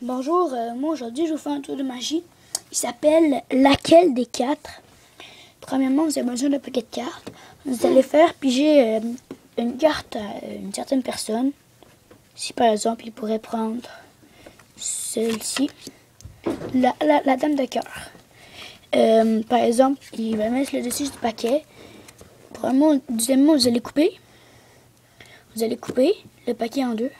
Bonjour, moi aujourd'hui je vous fais un tour de magie. Il s'appelle laquelle des quatre. Premièrement, vous avez besoin d'un paquet de cartes. Vous allez faire piger une carte à une certaine personne. Si par exemple il pourrait prendre celle-ci, la dame de cœur. Par exemple, il va mettre le dessus du paquet. Premièrement, deuxièmement, vous allez couper. Vous allez couper le paquet en deux.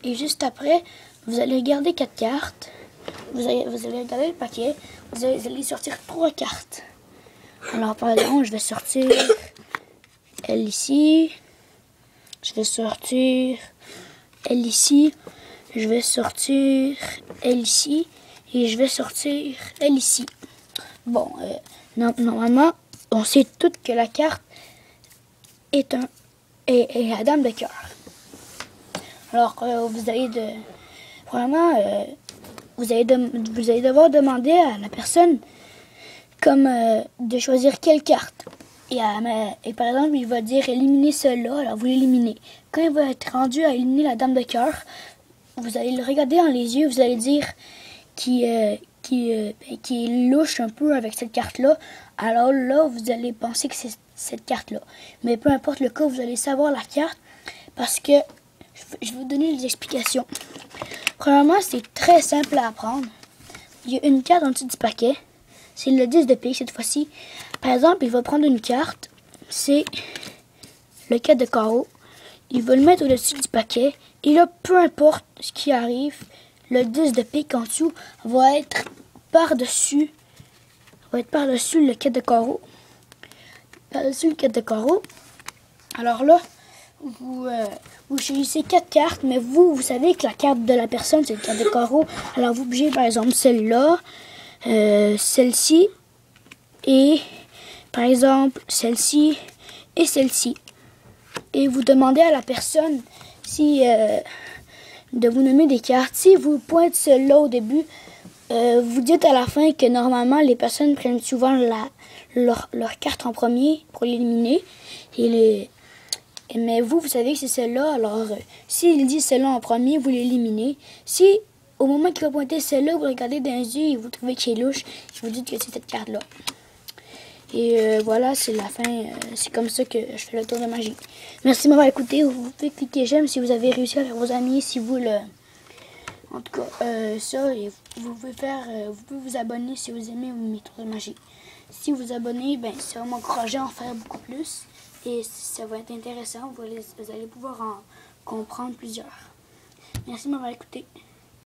Et juste après, vous allez regarder 4 cartes. Vous allez regarder le paquet. Vous allez sortir 3 cartes. Alors, par exemple, je vais sortir elle ici. Je vais sortir elle ici. Je vais sortir elle ici. Et je vais sortir elle ici. Bon, normalement, on sait toutes que la carte est la dame de cœur. Alors, vous allez vous allez devoir demander à la personne comme de choisir quelle carte. Et par exemple, il va dire éliminer celle-là, alors vous l'éliminez. Quand il va être rendu à éliminer la dame de cœur, vous allez le regarder dans les yeux, vous allez dire qui louche un peu avec cette carte-là. Alors là, vous allez penser que c'est cette carte-là. Mais peu importe le cas, vous allez savoir la carte parce que je vais vous donner les explications. Premièrement, c'est très simple à apprendre. Il y a une carte en dessous du paquet. C'est le 10 de pique cette fois-ci. Par exemple, il va prendre une carte. C'est le 4 de carreau. Il va le mettre au-dessus du paquet. Et là, peu importe ce qui arrive, le 10 de pique en dessous va être par-dessus. Le 4 de carreau. Par-dessus le 4 de carreau. Alors là, vous choisissez 4 cartes, mais vous savez que la carte de la personne, c'est le 4 de carreau. Alors, vous bougez, par exemple, celle-là, celle-ci, et, par exemple, celle-ci et celle-ci. Et vous demandez à la personne de vous nommer des cartes. Si vous pointez celle-là au début, vous dites à la fin que normalement, les personnes prennent souvent leur carte en premier pour l'éliminer. Mais vous savez que c'est celle-là, alors s'il dit celle-là en premier, vous l'éliminez. Si, au moment qu'il va pointer celle-là, vous regardez dans les yeux et vous trouvez qu'il est louche, vous dites que c'est cette carte-là. Et voilà, c'est la fin. C'est comme ça que je fais le tour de magie. Merci de m'avoir écouté. Vous pouvez cliquer j'aime si vous avez réussi à faire vos amis, si vous le... En tout cas, ça, et vous pouvez vous abonner si vous aimez mes tours de magie. Si vous abonnez, ben, ça va m'encourager à en faire beaucoup plus. Et ça va être intéressant, vous allez pouvoir en comprendre plusieurs. Merci de m'avoir écouté.